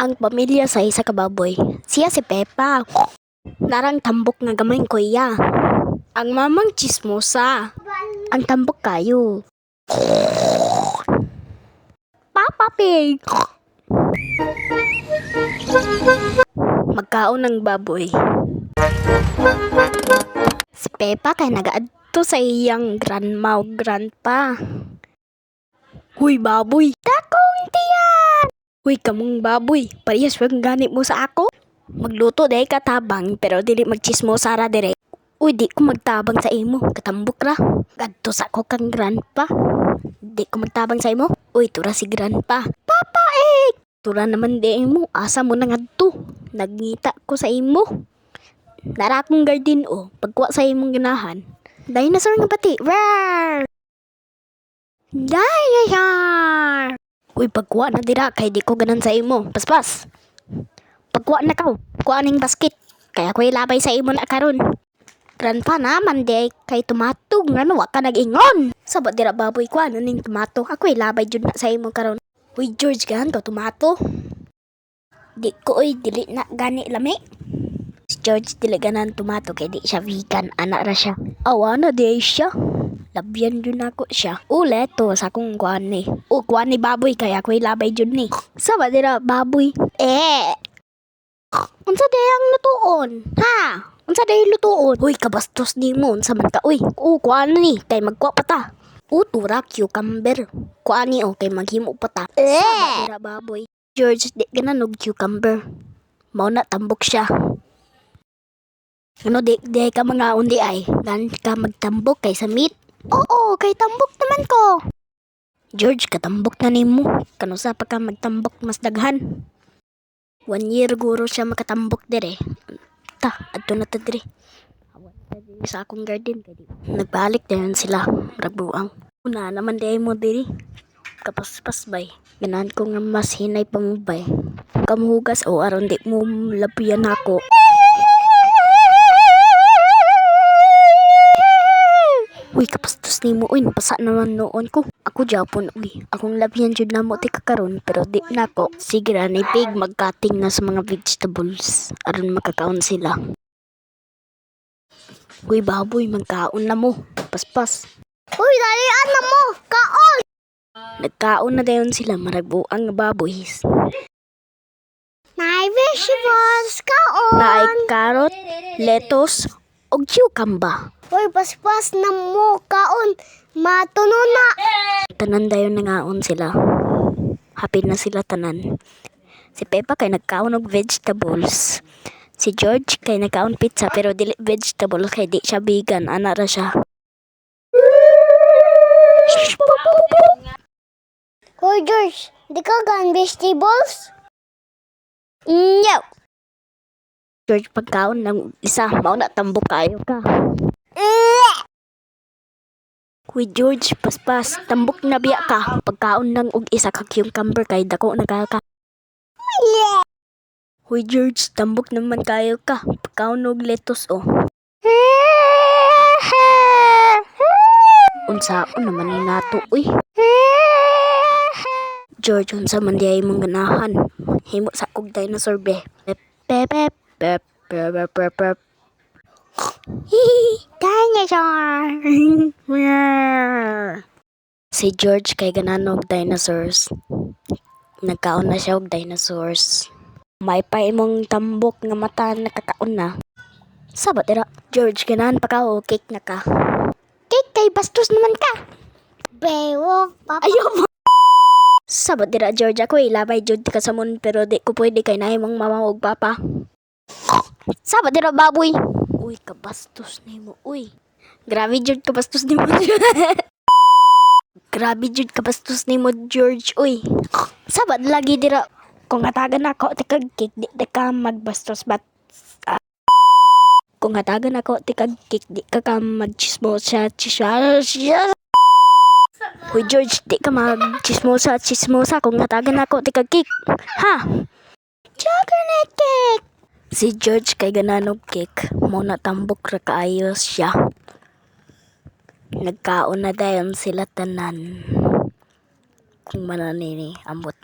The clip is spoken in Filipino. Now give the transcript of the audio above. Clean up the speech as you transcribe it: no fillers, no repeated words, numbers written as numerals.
Ang pamilya sa isa ka baboy. Siya si Pepa. Narang tambok nga gamay kuya. Ang mamang chismosa. Ang tambok kayo. Papa Pig. Magkaon ng baboy. Si Pepa kay nagaadto sa iyang grandma o grandpa. Huy baboy. Dakong tiyan. Huy kamong baboy. Parehas wag ganit mo sa ako. Magluto day katabang pero dili magchismosa ra dire. Uy, di ko magtabang sa imo. Katambok ra. Gadto sa ko kang grandpa. Di ko magtabang sa imo. Uy, tura si grandpa. Papa egg! Tura naman di imo. Asa mo na ngadto. Nagngita ko sa imo. Nara akong garden o. Pagkuha sa imong ganahan. Dinosaur nga pati. Rawr! Dinosaur! Uy, pagkuha na dira. Kay di ko ganan sa imo. Paspas. Pagkuha na ka. Kuha ning basket. Kaya ko ilabay sa imo na karon. Grandpa naman di kay tomato nga no ka nag-ingon. Sabot dira baboy ko ano ning tomato. Ako ilabay jud na sa imo karon. Uy George gan to tomato. Di ko oy dili na gani lami. Si George dili ganan tomato kay di siya vegan, anak ra siya. Awa na di siya. Labyan jud nako siya. Ulit to sa akong kuan ni. O kuan ni baboy kaya ko ilabay jud ni. Sabot dira baboy. Unsa day ang lutuon? Ha? Unsa day lutuon? Uy, kabastos di mo. Unsa man ka? Uy, kuan ni. Kay magkuha pa ta. Tura, cucumber. Kuan ni, kay maghimo pa ta. Sama dira baboy. George, di gananog cucumber. Mao na tambok siya. Ano, di ka mga undi ay. Gan ka magtambok kay sa meat. Oo, kay tambok naman ko. George, katambok na nimo. Kanusa pa ka magtambok mas daghan. 1 year guro siya makatambok dire. Ta, adto na ta dire. Awan ta dire sa akong garden kay di. Nagbalik din sila, ragbuang. Una naman di mo dire. Kapaspas bay. Ganahan ko nga mas hinay pa mo bay. Kamuhugas o aron di mo lapian ako. Uy, kapastos ni mo. Uy, napasa naman noon ko. Ako Japon, uy. Akong labihan jud na mo ti kakaron pero di na ko. Sige ra ni pig magkating na sa mga vegetables aron makakaon sila. Uy, baboy, magkaon na mo. Paspas. Uy, dalian na mo. Kaon! Nagkaon na dayon sila maragbuang nga baboy. Naay vegetables, kaon! Naay carrot, lettuce, og cucumber. Uy, paspas na mo, kaon. Matuno na. Tanan dayon nangaon sila. Happy na sila tanan. Si Pepa kay nagkaon og vegetables. Si George kay nagkaon pizza pero dili vegetable kay di siya vegan, ana ra siya. Hoy George, di ka gan vegetables? No. George pagkaon ng isa, mao na tambok kayo ka. Kuy George, paspas, tambok na biya ka. Pagkaon lang og isa ka cucumber kay dako na ka. Kuy George, tambok naman kayo ka. Pagkaon og lettuce Unsaon naman ni nato uy. George, unsa man di ay mong ganahan. Himo sa kog dinosaur be. Pep. Dinosaur! Si George kay gananog dinosaurs. Nagkaon na siya og dinosaurs. May pa imong tambok nga mata nakakaon na. Sabot dira. George, ganahan pa ka o cake na ka. Cake kay bastos naman ka. Bewok, papa. Ayaw mo. Sabot dira George, ako ilabay jud ka sa mon pero di ko pwede kay naay mong mama og papa. Sabot dira baboy. Uy, kabastos nimo. Uy. Grabe jud kabastos nimo. Grabe jud kabastos nimo George. Uy. Sabot lagi dira. Kung hatagan ako ti kag cake di ka magbastos bat. Kung hatagan ako ti kag cake di ka magchismosa. Uy George, di ka magchismosa kung hatagan ako ti kag cake. Ha? Chocolate cake. Si George kay gananog cake, mo natambok ra kaayo siya. Nagkaon na dayon sila tanan. Kung mananini ambot.